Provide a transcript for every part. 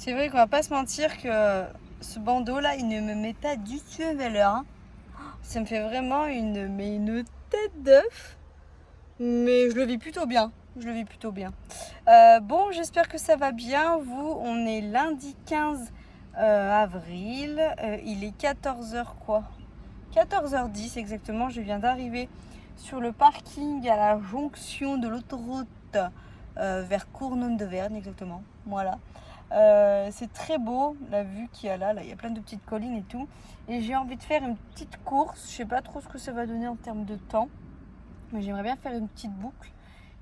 C'est vrai qu'on va pas se mentir que ce bandeau là, il ne me met pas du tout en valeur. Hein. Ça me fait vraiment une tête d'œuf. Mais je le vis plutôt bien. Je le vis plutôt bien. Bon, j'espère que ça va bien. Vous, on est lundi 15 avril. Il est 14h quoi 14h10 exactement. Je viens d'arriver sur le parking à la jonction de l'autoroute vers Courneuve-de-Vergne exactement. Voilà. C'est très beau la vue qu'il y a là. Il y a plein de petites collines et tout. Et j'ai envie de faire une petite course. Je sais pas trop ce que ça va donner en termes de temps. Mais j'aimerais bien faire une petite boucle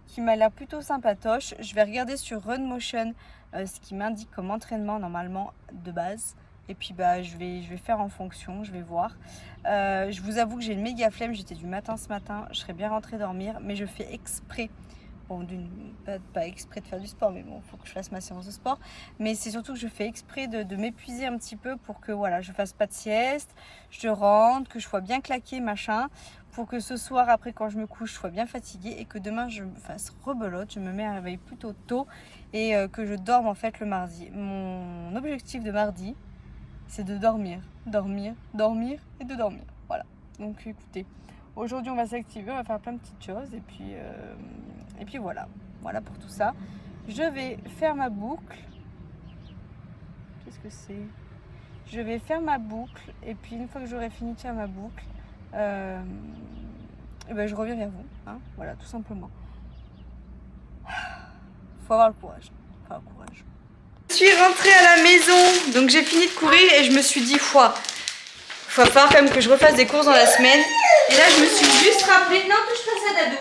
qui m'a l'air plutôt sympatoche. Je vais regarder sur Runmotion ce qui m'indique comme entraînement normalement de base. Et puis bah, je vais faire en fonction, je vais voir. Je vous avoue que j'ai une méga flemme, j'étais du matin ce matin. Je serais bien rentrée dormir, mais je fais exprès. Bon, pas exprès de faire du sport, mais bon, il faut que je fasse ma séance de sport. Mais c'est surtout que je fais exprès de m'épuiser un petit peu pour que voilà, je fasse pas de sieste, je rentre, que je sois bien claquée, machin. Pour que ce soir, après, quand je me couche, je sois bien fatiguée et que demain, je me fasse rebelote, je me mets à réveiller plutôt tôt et que je dorme en fait le mardi. Mon objectif de mardi, c'est de dormir, dormir, dormir et de dormir. Voilà. Donc écoutez, aujourd'hui, on va s'activer, on va faire plein de petites choses et puis voilà. Voilà pour tout ça. Je vais faire ma boucle. Qu'est-ce que c'est ? Je vais faire ma boucle et puis une fois que j'aurai fini de faire ma boucle, et ben je reviens vers vous, hein, voilà, tout simplement. Faut avoir le courage. Faut avoir le courage. Je suis rentrée à la maison, donc j'ai fini de courir et je me suis dit, faut falloir quand même que je refasse des courses dans la semaine. Et là, je me suis juste rappelé, non, touche pas ça, Dado.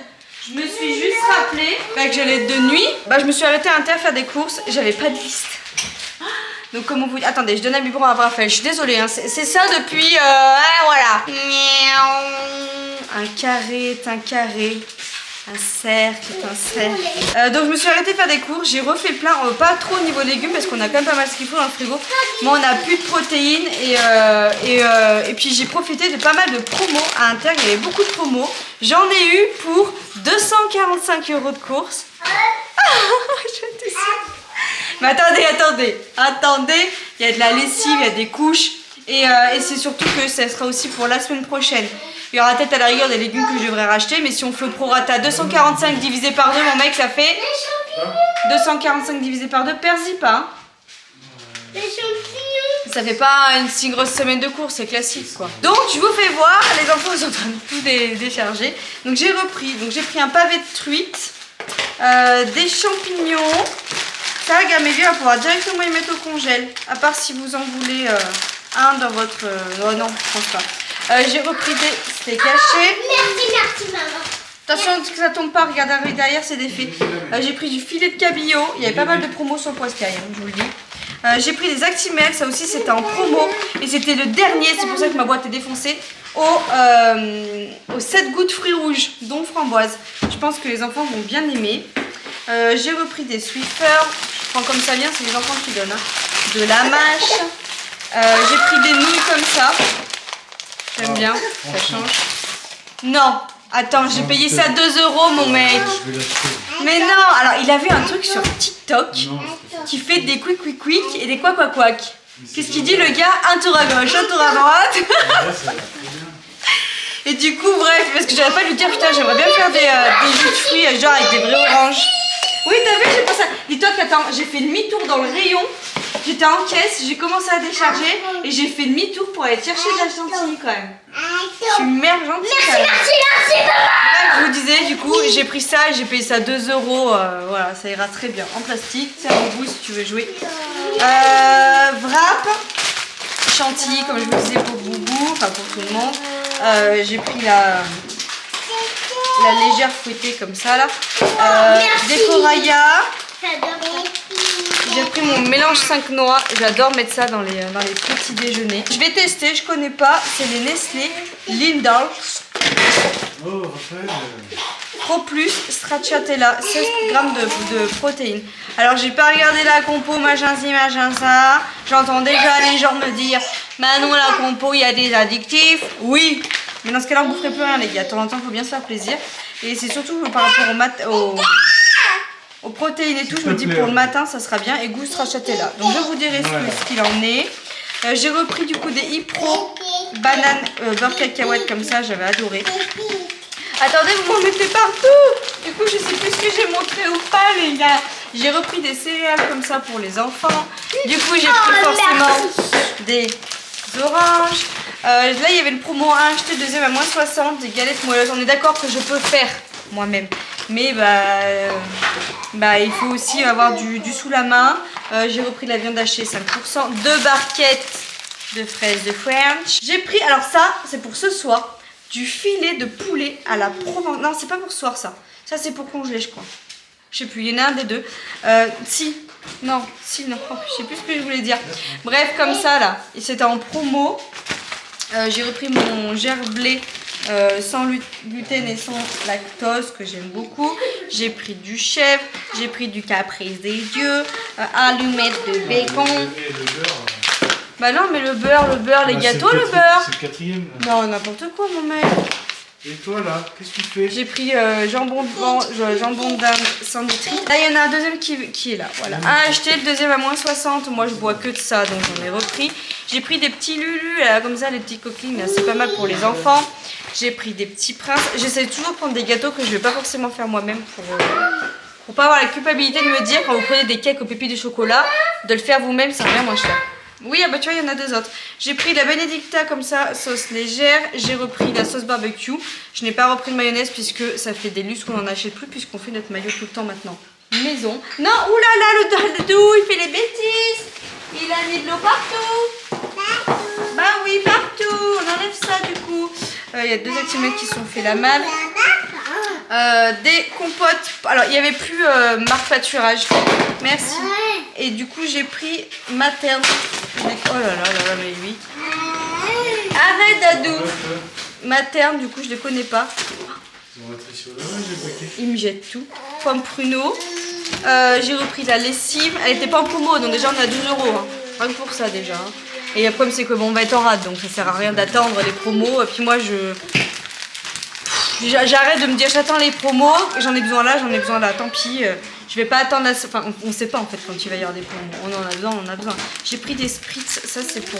Je me suis juste rappelé que j'allais être de nuit. Bah, je me suis arrêtée à l'intérieur faire des courses, j'avais pas de liste. Donc comment vous... Attendez, je donne un biberon à Raphaël, je suis désolée, hein. C'est ça depuis... voilà. Un carré est un carré, un cercle est un cercle. Donc je me suis arrêtée faire des courses, j'ai refait plein, pas trop au niveau légumes parce qu'on a quand même pas mal ce qu'il faut dans le frigo. Mais on a plus de protéines et puis j'ai profité de pas mal de promos à Inter, il y avait beaucoup de promos. J'en ai eu pour 245 € de courses. Je te suis. Mais attendez, il y a de la lessive, il y a des couches et c'est surtout que ça sera aussi pour la semaine prochaine. Il y aura peut-être à la rigueur des légumes que je devrais racheter, mais si on fait au prorata 245 divisé par 2, mon mec, ça fait 245 divisé par 2, perds-y pas. Hein. Les champignons. Ça fait pas une si grosse semaine de course, c'est classique quoi. Donc je vous fais voir, les enfants sont en train de tout décharger. Donc j'ai repris, j'ai pris un pavé de truite, des champignons. Ça, Gamélie va pouvoir directement y mettre au congèle. À part si vous en voulez un dans votre... Oh non, je pense pas. J'ai repris des steaks hachés. Merci maman. Attention que ça tombe pas, regardez derrière, c'est défait. J'ai pris du filet de cabillaud. Il y avait pas mal de promos sur Poiscaille, hein, je vous le dis. J'ai pris des Actimel, ça aussi c'était en promo. Et c'était le dernier, c'est pour ça que ma boîte est défoncée. Aux 7 gouttes fruits rouges, dont framboise. Je pense que les enfants vont bien aimer. J'ai repris des Swiffer. Je prends comme ça vient, c'est les enfants qui donnent. Hein. De la mâche. J'ai pris des nouilles comme ça. J'aime bien, ça change. Non, attends, j'ai payé ça 2 € mon mec. Mais non, alors il a vu un truc sur TikTok qui fait des quick et des quack. Qu'est-ce qu'il dit le gars? Un tour à gauche, un tour à droite. Et du coup, bref, parce que j'arrête pas de lui dire, putain, j'aimerais bien faire des jus de fruits, genre avec des vrais oranges. Oui, t'as vu, j'ai pas ça. Dis-toi que, attends, j'ai fait demi-tour dans le rayon. J'étais en caisse, j'ai commencé à décharger et j'ai fait demi-tour pour aller chercher de la chantilly quand même. Je suis mère gentille. Merci maman. Bref, je vous disais, du coup, j'ai pris ça et j'ai payé ça 2 €. Voilà, ça ira très bien. En plastique, c'est un bout si tu veux jouer. Wrap, chantilly, comme je vous disais, pour Boubou, enfin pour tout le monde. J'ai pris la légère fouettée comme ça là. Des Coraya. J'ai pris mon mélange 5 noix. J'adore mettre ça dans les petits déjeuners. Je vais tester, je connais pas. C'est les Nestlé Lindals. Oh, Raphaël. Pro Plus Stracciatella, 16 grammes de protéines. Alors j'ai pas regardé la compo, machin ci, machin ça. J'entends déjà les gens me dire Manon, la compo, il y a des addictifs. Oui, mais dans ce cas-là, on ne boufferait plus rien, les gars. De temps en temps, il faut bien se faire plaisir. Et c'est surtout par rapport au protéines et tout, je me dis pour le matin ça sera bien, et goût stracciatella. Donc je vous dirai ce qu'il en est. J'ai repris du coup des Ipro banane beurre cacahuète comme ça, j'avais adoré. Attendez, vous m'en mettez partout. Du coup je sais plus ce que j'ai montré ou pas les gars. J'ai repris des céréales comme ça pour les enfants. Du coup j'ai pris forcément des oranges. Là il y avait le promo 1 acheté, deuxième à moins 60, des galettes moelleuses. On est d'accord que je peux faire moi-même. Mais il faut aussi avoir du sous la main. J'ai repris de la viande hachée 5%, 2 barquettes de fraises de French. J'ai pris, alors ça c'est pour ce soir, du filet de poulet à la Provence. Non, c'est pas pour ce soir ça. Ça c'est pour congeler je crois. Je sais plus, il y en a un des deux. Non, je sais plus ce que je voulais dire. Bref, comme ça là, c'était en promo. J'ai repris mon gerblé sans gluten et sans lactose que j'aime beaucoup. J'ai pris du chèvre, j'ai pris du caprice des dieux, allumettes de bacon. Et le beurre. Bah non, mais le beurre, les gâteaux, le beurre. C'est le quatrième. Non, n'importe quoi, mon mec. Et toi là, qu'est-ce que tu fais? J'ai pris jambon de dinde 110 litres. Là, il y en a un deuxième qui est là. Voilà. Un acheté, le deuxième à moins 60. Moi, je bois que de ça, donc j'en ai repris. J'ai pris des petits lulus, là, comme ça, les petits coquilles. C'est pas mal pour les enfants. J'ai pris des petits princes. J'essaie toujours de prendre des gâteaux que je vais pas forcément faire moi-même pour pas avoir la culpabilité de me dire quand vous prenez des cakes aux pépites de chocolat, de le faire vous-même, ça revient moins cher. Oui, ah bah tu vois, il y en a deux autres. J'ai pris la Benedicta comme ça, sauce légère. J'ai repris la sauce barbecue. Je n'ai pas repris de mayonnaise puisque ça fait des lustres qu'on n'en achète plus puisqu'on fait notre maillot tout le temps maintenant. Maison. Non, oulala, le doux, il fait les bêtises. Il a mis de l'eau partout. Bah oui, partout. On enlève ça du coup. Il y a 2 actimètres qui sont fait la malle. Des compotes. Alors, il n'y avait plus marque pâturage. Merci. Et du coup, j'ai pris Materne. Oh là là, mais lui. Arrête, Dadou. Materne, du coup, je ne les connais pas. Il me jette tout. Pomme pruneau. J'ai repris la lessive. Elle n'était pas en promo, donc déjà, on est à 12 €. Hein. Rien que pour ça, déjà. Et le problème, c'est que bon, on va être en rade, donc ça sert à rien d'attendre les promos. Et puis moi, j'arrête de me dire j'attends les promos, j'en ai besoin là, tant pis. Je vais pas attendre enfin on sait pas en fait quand il va y avoir des promos. On en a besoin. J'ai pris des spritz, ça c'est pour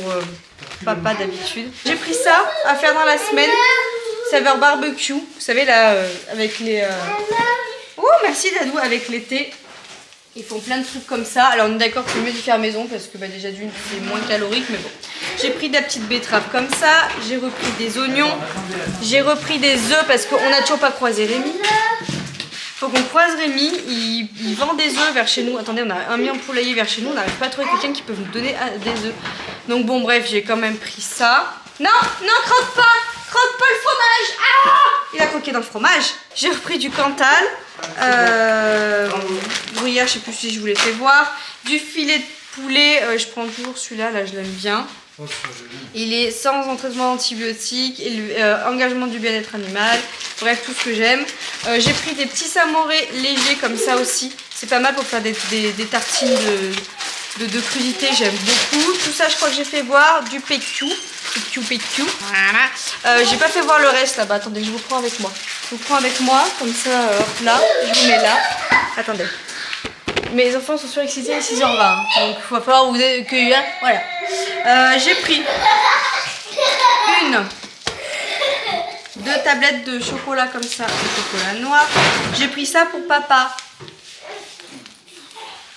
papa d'habitude. J'ai pris ça à faire dans la semaine, saveur barbecue. Vous savez là avec les oh merci Dadou, avec l'été. Ils font plein de trucs comme ça. Alors on est d'accord que c'est mieux de faire maison parce que déjà d'une c'est moins calorique, mais bon. J'ai pris de la petite betterave comme ça. J'ai repris des oignons. J'ai repris des œufs parce qu'on n'a toujours pas croisé Rémi. Faut qu'on croise Rémi. Il vend des œufs vers chez nous. Attendez, on a un million de poulailler vers chez nous. On n'arrive pas à trouver quelqu'un qui peut nous donner des œufs. Donc bon bref, j'ai quand même pris ça. Non, croque pas le fromage. Ah, il a croqué dans le fromage. J'ai repris du Cantal. Gruyère, je sais plus si je vous l'ai fait voir. Du filet de poulet, je prends toujours celui-là, là je l'aime bien. Il est sans traitement antibiotique, engagement du bien-être animal, bref tout ce que j'aime. J'ai pris des petits samourés légers comme ça aussi. C'est pas mal pour faire des tartines de crudité, j'aime beaucoup. Tout ça je crois que j'ai fait voir du PQ. Voilà. J'ai pas fait voir le reste là-bas. Attendez, je vous prends avec moi. Je vous prends avec moi, comme ça, hop là, je vous mets là. Attendez. Mes enfants sont surexcités à 6h20. Donc il va falloir vous accueillir. Voilà. J'ai pris 2 tablettes de chocolat comme ça, de chocolat noir. J'ai pris ça pour papa.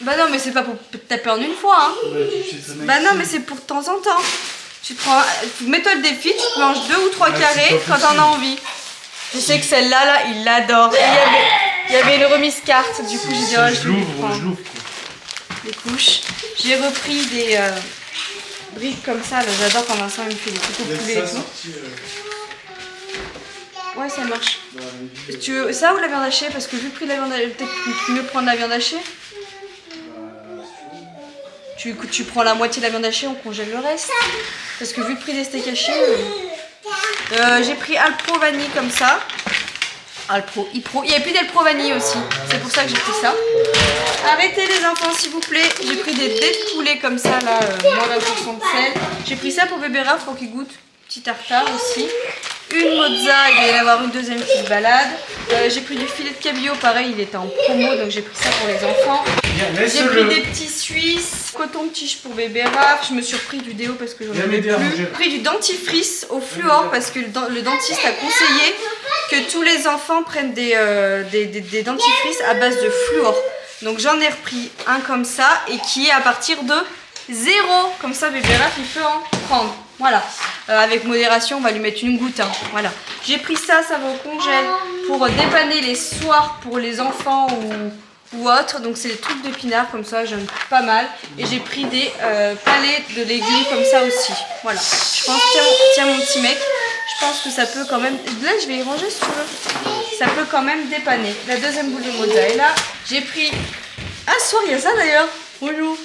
Bah non, mais c'est pas pour taper en une fois. Hein. Bah non, mais c'est pour de temps en temps. Tu prends, mets-toi le défi, tu te manges 2 ou 3 carrés quand t'en as envie. Je sais que celle-là, là, il l'adore. Il y avait une remise carte, du coup j'ai dit oh, je vais prendre des couches. J'ai repris des briques comme ça, j'adore quand Vincent il me fait des couteaux poulets et tout. Ouais, ça marche. Tu veux ça ou la viande hachée? Parce que vu le prix de la viande hachée, peut-être mieux prendre la viande hachée. Tu prends la moitié de la viande hachée, on congèle le reste. Parce que vu le prix des steaks hachés... j'ai pris Alpro vanille comme ça. Alpro, Ipro. Il n'y a plus d'Alpro vanille aussi. C'est pour ça que j'ai pris ça. Arrêtez les enfants s'il vous plaît. J'ai pris des dés de poulet comme ça là, moins 20% de sel. J'ai pris ça pour bébé Raph pour qu'il goûte. Petit tartare aussi. une mozza, il va y en avoir une deuxième qui se balade. J'ai pris du filet de cabillaud, pareil, il était en promo, donc j'ai pris ça pour les enfants. J'ai pris des petits suisses, coton-tige pour bébé Raph. Je me suis repris du déo parce que j'en avais plus. J'ai pris du dentifrice au fluor parce que le dentiste a conseillé que tous les enfants prennent des dentifrices à base de fluor. Donc j'en ai repris un comme ça et qui est à partir de 0. Comme ça bébé Raph il peut en prendre. Voilà. Avec modération on va lui mettre une goutte. Hein. Voilà. J'ai pris ça, ça va au congèle pour dépanner les soirs pour les enfants ou autre, donc c'est des trucs d'épinards comme ça, j'aime pas mal. Et j'ai pris des palets de légumes comme ça aussi. Voilà, je pense, tiens mon petit mec, je pense que ça peut quand même, là je vais y ranger si tu veux, ça peut quand même dépanner. La deuxième boule de mozza est là, j'ai pris, ah ce soir il y a ça d'ailleurs, bonjour.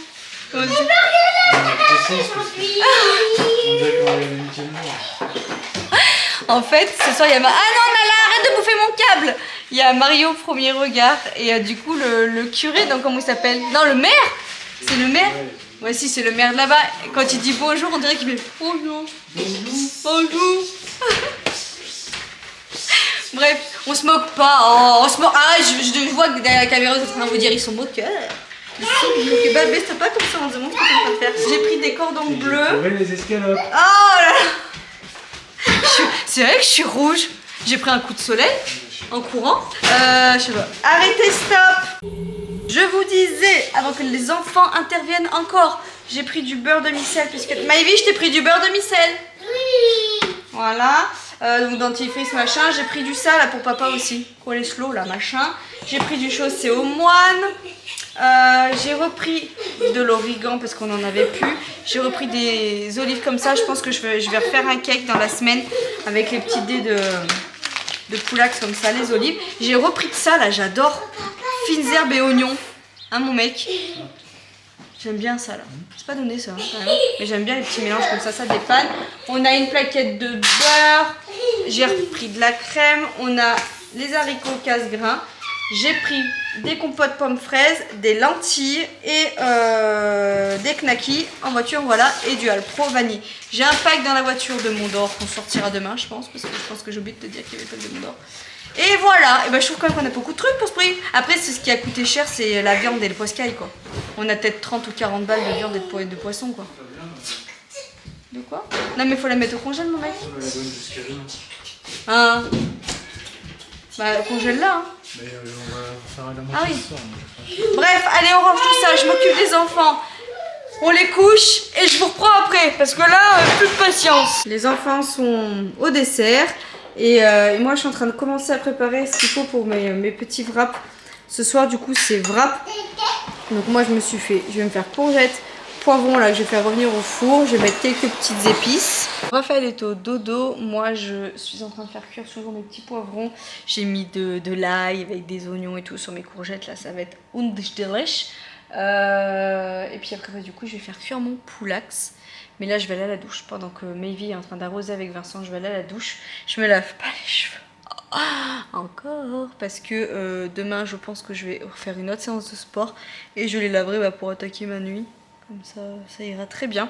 En fait, ce soir il y a ah non Nala, arrête de bouffer mon câble. Il y a Mario au premier regard et du coup le curé, donc comment il s'appelle? Non, le maire. C'est le maire. Ouais si, c'est le maire de là-bas. Quand il dit bonjour, on dirait qu'il fait bonjour. Bonjour. Bref, on se moque pas. Oh, on se moque. Ah, je vois que derrière la caméra vous êtes en train de vous dire ils sont moqueurs. Ils sont moqueurs. Bah baisse pas comme ça, on se demande ce que t'es en train de faire. J'ai pris des cordons bleus. Les escalopes. Oh là là. C'est vrai que je suis rouge. J'ai pris un coup de soleil en courant. Je sais pas. Arrêtez, stop. Je vous disais, avant que les enfants interviennent encore, j'ai pris du beurre de micelle puisque... Maëvi, je t'ai pris du beurre de micelle. Oui. Voilà. Donc dentifrice, machin. J'ai pris du sel là pour papa aussi. Cholestérol là, machin. J'ai pris du chaussé aux moines. J'ai repris de l'origan parce qu'on en avait plus. J'ai repris des olives comme ça. Je pense que je vais refaire un cake dans la semaine avec les petits dés de poulax comme ça, les olives. J'ai repris de ça là, j'adore. Fines herbes et oignons. Hein mon mec? J'aime bien ça là. C'est pas donné ça, hein, quand même. Mais j'aime bien les petits mélanges comme ça, ça dépanne. On a une plaquette de beurre. J'ai repris de la crème. On a les haricots casse-grains. J'ai pris des compotes pommes fraises, des lentilles et des knackis en voiture, voilà, et du Alpro vanille. J'ai un pack dans la voiture de Mondor qu'on sortira demain, je pense, parce que je pense que j'ai oublié de te dire qu'il y avait pas de Mondor. Et voilà, et ben je trouve quand même qu'on a beaucoup de trucs pour ce prix. Après, c'est ce qui a coûté cher, c'est la viande et le poiscaille, quoi. On a peut-être 30 ou 40 balles de viande et de poisson, quoi. De quoi? Non, mais faut la mettre au congèle, mon mec. Hein? Bah, congèle là, hein. Mais on va faire la Ah moitié oui. ce soir. Bref, allez, on range tout ça, je m'occupe des enfants. On les couche et je vous reprends après parce que là, plus de patience. Les enfants sont au dessert et moi je suis en train de commencer à préparer ce qu'il faut pour mes petits wraps. Ce soir du coup c'est wrap. Donc moi je vais me faire courgettes, poivrons là que je vais faire revenir au four. Je vais mettre quelques petites épices. Raphaël est au dodo, moi je suis en train de faire cuire toujours mes petits poivrons. J'ai mis de l'ail avec des oignons et tout sur mes courgettes, là ça va être undelish. Et puis après du coup je vais faire cuire mon poulax. Mais là je vais aller à la douche pendant que Maëvi est en train d'arroser avec Vincent. Je vais aller à la douche, je me lave pas les cheveux encore parce que demain je pense que je vais faire une autre séance de sport et je les laverai pour attaquer ma nuit. Comme ça ira très bien.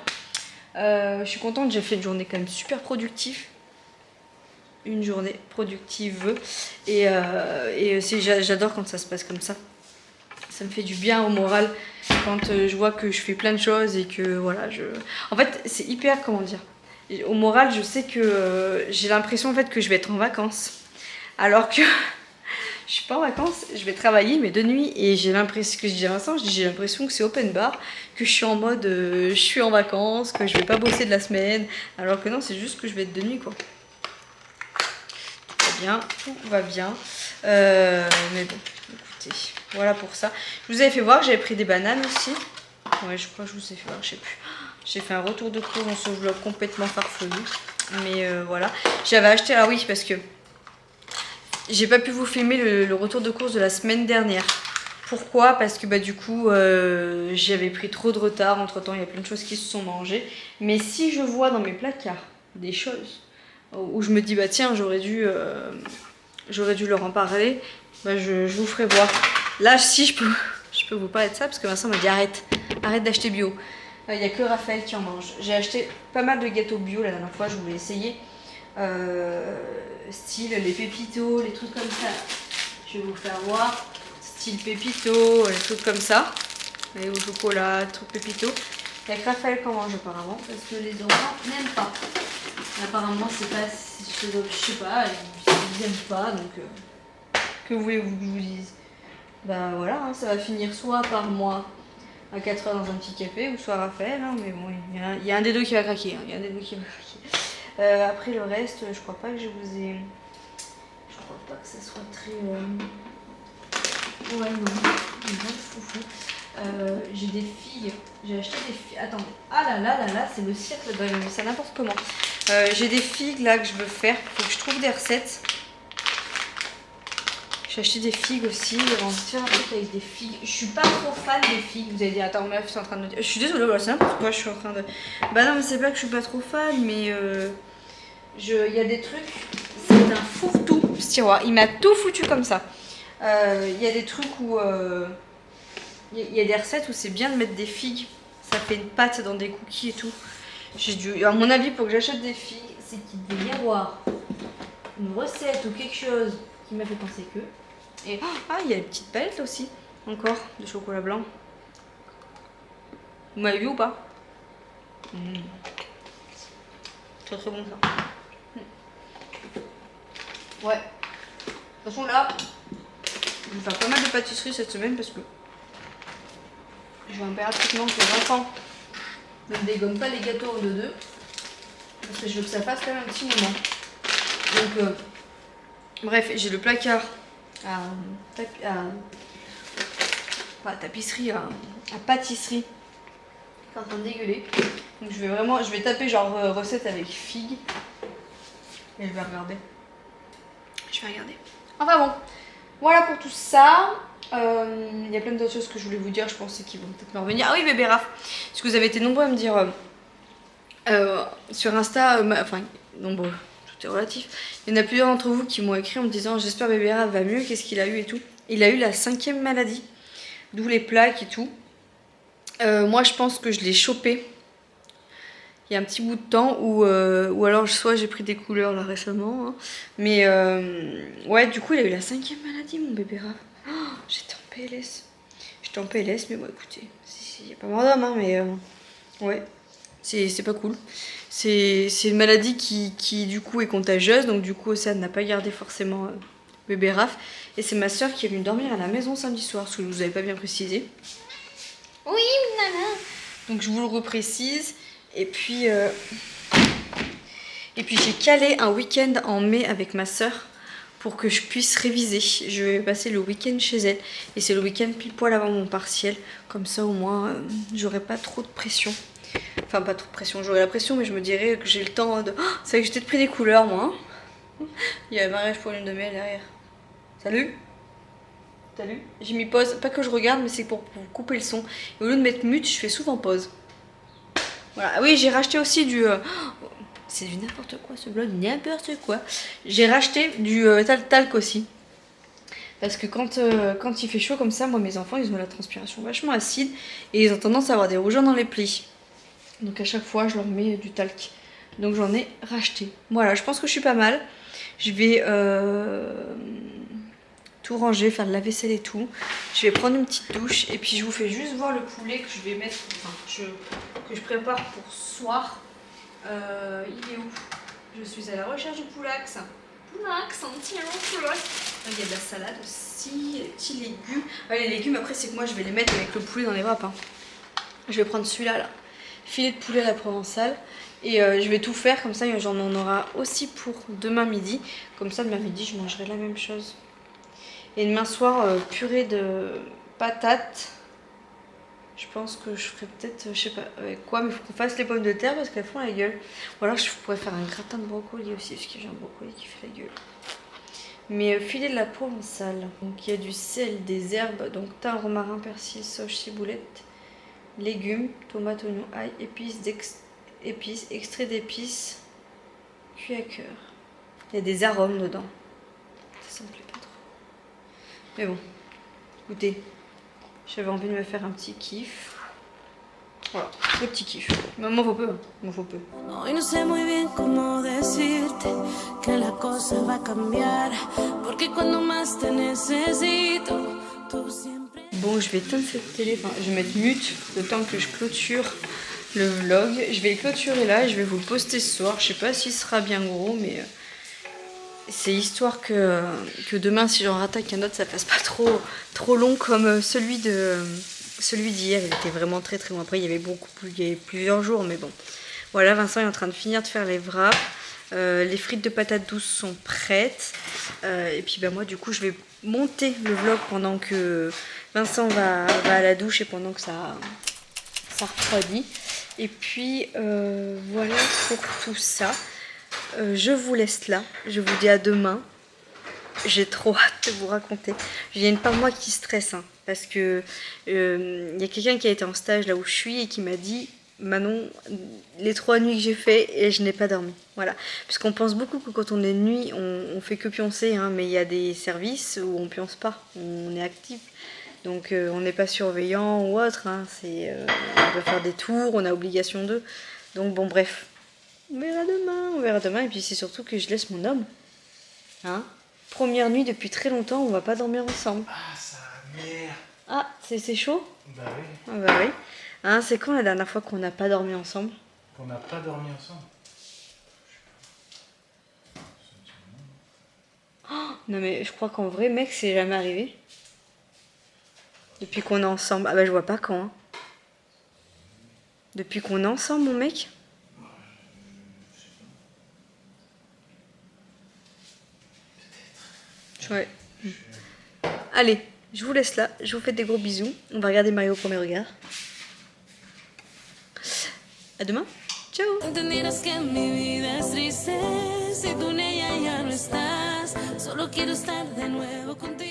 Je suis contente, j'ai fait une journée quand même super productive. Une journée productive. Et j'adore quand ça se passe comme ça. Ça me fait du bien au moral quand je vois que je fais plein de choses et que voilà, En fait, c'est hyper, comment dire, au moral, je sais que j'ai l'impression en fait que je vais être en vacances. Alors que je suis pas en vacances, je vais travailler mais de nuit et j'ai l'impression que je dis à Vincent, j'ai l'impression que c'est open bar, que je suis en mode je suis en vacances, que je vais pas bosser de la semaine, alors que non, c'est juste que je vais être de nuit quoi. Tout va bien, mais bon, écoutez, voilà pour ça. Je vous avais fait voir que j'avais pris des bananes aussi. Ouais, je crois que je vous ai fait voir, je sais plus. J'ai fait un retour de cours dans ce vlog complètement farfelu, mais voilà. J'avais acheté, ah oui, parce que j'ai pas pu vous filmer le retour de course de la semaine dernière. Pourquoi? Parce que du coup j'avais pris trop de retard, entre temps il y a plein de choses qui se sont mangées. Mais si je vois dans mes placards des choses où je me dis tiens j'aurais dû leur en parler, je vous ferai voir. Là si je peux vous parler de ça parce que Vincent m'a dit arrête d'acheter bio. Il n'y a que Raphaël qui en mange. J'ai acheté pas mal de gâteaux bio la dernière fois, je voulais essayer. Style les pépitos, les trucs comme ça. Je vais vous faire voir. Style pépito, les trucs comme ça. Et au chocolat, trucs pépito. Il y a que Raphaël qui en mange apparemment parce que les enfants n'aiment pas. Apparemment c'est pas, je sais pas, ils n'aiment pas donc que voulez-vous que je vous dise? Bah voilà, hein, ça va finir soit par moi à 4 heures dans un petit café ou soit Raphaël, hein, mais bon il y a un des deux qui va craquer, hein, il y a un des deux qui va craquer. Après le reste, je crois pas que je vous ai, je crois pas que ça soit très, ouais non, foufou. J'ai des figues, j'ai acheté des figues, attendez, ah là, c'est le cirque, c'est n'importe comment. J'ai des figues là que je veux faire, faut que je trouve des recettes. J'ai acheté des figues aussi, j'avais envie de faire un truc avec des figues. Je suis pas trop fan des figues, vous allez dire, attends meuf, c'est en train de me dire. Je suis désolée, voilà, c'est n'importe quoi, je suis en train de. Bah non, mais c'est pas que je suis pas trop fan, mais il y a des trucs, c'est un fourre-tout ce tiroir, il m'a tout foutu comme ça. Il y a des trucs où. Il y a des recettes où c'est bien de mettre des figues, ça fait une pâte dans des cookies et tout. À mon avis, pour que j'achète des figues, c'est qu'il devait y avoir une recette ou quelque chose qui m'a fait penser que. Et ah, il y a une petite palette là aussi, encore, de chocolat blanc. Vous m'avez vu ou pas? Très très bon ça. Ouais. De toute façon là, je vais faire pas mal de pâtisserie cette semaine parce que je veux impérativement que les enfants ne me dégomment pas les gâteaux en deux. Parce que je veux que ça fasse quand même un petit moment. Donc, bref, j'ai le placard pas à tapisserie, à pâtisserie qui est en train de dégueuler. Donc je vais taper genre recette avec figues. Et je vais regarder. Enfin bon, voilà pour tout ça. Il y a plein d'autres choses que je voulais vous dire, je pensais qu'ils vont peut-être me revenir. Ah oui, bébé Raph, parce que vous avez été nombreux à me dire sur Insta, enfin, nombreux, tout est relatif. Il y en a plusieurs d'entre vous qui m'ont écrit en me disant j'espère bébé Raph va mieux, qu'est-ce qu'il a eu et tout. Il a eu la 5e maladie, d'où les plaques et tout. Moi je pense que je l'ai chopé il y a un petit bout de temps ou alors soit j'ai pris des couleurs là récemment, hein. Mais ouais, du coup il a eu la 5e maladie mon bébé Raph. Oh, j'étais en PLS. J'étais en PLS, mais bon écoutez, il n'y a pas mort d'homme, hein, mais ouais, c'est pas cool. C'est une maladie qui du coup est contagieuse, donc du coup Océane n'a pas gardé forcément bébé Raph. Et c'est ma soeur qui est venue dormir à la maison samedi soir, ce que je vous avais pas bien précisé. Oui, nana. Donc je vous le reprécise. Et puis j'ai calé un week-end en mai avec ma soeur pour que je puisse réviser. Je vais passer le week-end chez elle. Et c'est le week-end pile poil avant mon partiel. Comme ça au moins j'aurai pas trop de pression. Enfin pas trop de pression, j'aurai la pression mais je me dirais que j'ai le temps de... Oh, c'est vrai que j'ai peut-être pris des couleurs moi. Hein. Il y a un mariage pour lune de miel derrière. Salut. Salut. J'ai mis pause, pas que je regarde mais c'est pour couper le son. Et au lieu de mettre mute, je fais souvent pause. Voilà. Ah oui, j'ai racheté aussi du... c'est du n'importe quoi ce blog, n'importe quoi. J'ai racheté du talc aussi. Parce que quand il fait chaud comme ça, moi mes enfants ils ont la transpiration vachement acide et ils ont tendance à avoir des rougeurs dans les plis. Donc à chaque fois je leur mets du talc. Donc j'en ai racheté. Voilà, je pense que je suis pas mal. Je vais tout ranger, faire de la vaisselle et tout. Je vais prendre une petite douche et puis je vous fais juste voir le poulet que je vais mettre, que je prépare pour ce soir. Il est où? Je suis à la recherche du poulax. Poulax, un petit poulax. Il y a de la salade aussi, les petits légumes. Ah, les légumes après c'est que moi je vais les mettre avec le poulet dans les wraps. Hein. Je vais prendre celui-là là. Filet de poulet à la provençale. Et je vais tout faire comme ça, j'en en aura aussi pour demain midi. Comme ça demain midi je mangerai la même chose. Et demain soir, purée de patates. Je pense que je ferai peut-être, je sais pas avec quoi, mais il faut qu'on fasse les pommes de terre parce qu'elles font la gueule. Ou alors je pourrais faire un gratin de brocoli aussi, parce que j'ai un brocoli qui fait la gueule. Mais filet de la provençale. Donc il y a du sel, des herbes, donc thym, romarin, persil, sauge, ciboulette, légumes, tomates, oignons, ail, épices, extrait d'épices, cuit à cœur. Il y a des arômes dedans. Ça me plaît pas trop. Mais bon, écoutez, j'avais envie de me faire un petit kiff Voilà, le petit kiff. Mais moi, faut peu. Moi, faut peu. Hoy no sé muy bien cómo decirte que la cosa va a cambiar, porque cuando más te necesito, tú siempre. Bon, je vais éteindre cette télé, enfin, je vais mettre mute le temps que je clôture le vlog. Je vais le clôturer là, je vais vous le poster ce soir. Je sais pas s'il sera bien gros, mais c'est histoire que demain, si j'en rattaque un autre, ça fasse pas trop long comme celui d'hier. Il était vraiment très long. Après, il y avait plusieurs jours, mais bon. Voilà, Vincent est en train de finir de faire les wraps. Les frites de patates douces sont prêtes. Et puis bah, moi, du coup, je vais monter le vlog pendant que Vincent va à la douche et pendant que ça refroidit. Et puis voilà pour tout ça. Je vous laisse là. Je vous dis à demain. J'ai trop hâte de vous raconter. Il y a une part de moi qui stresse, hein, parce que il y a quelqu'un qui a été en stage là où je suis et qui m'a dit: Manon, les 3 nuits que j'ai fait et je n'ai pas dormi. Voilà. Parce qu'on pense beaucoup que quand on est de nuit, on fait que pioncer, hein, mais il y a des services où on pionce pas, on est actif. Donc on n'est pas surveillant ou autre, hein, on peut faire des tours, on a obligation d'eux. Donc bon, bref, on verra demain. Et puis c'est surtout que je laisse mon homme. Hein, première nuit depuis très longtemps, on va pas dormir ensemble. Ah, ça merde. Ah, c'est chaud? Bah oui. Ah bah oui. Hein, c'est quand la dernière fois qu'on n'a pas dormi ensemble? Qu'on n'a pas dormi ensemble. Non mais je crois qu'en vrai, mec, c'est jamais arrivé. Depuis qu'on est ensemble. Ah bah je vois pas quand. Hein. Depuis qu'on est ensemble, mon mec. Ouais. Allez, je vous laisse là. Je vous fais des gros bisous. On va regarder Mario au premier regard. À demain. Ciao. Entendieras que mi vida es triste si tú en ella ya no estás. Solo quiero estar de nuevo contigo.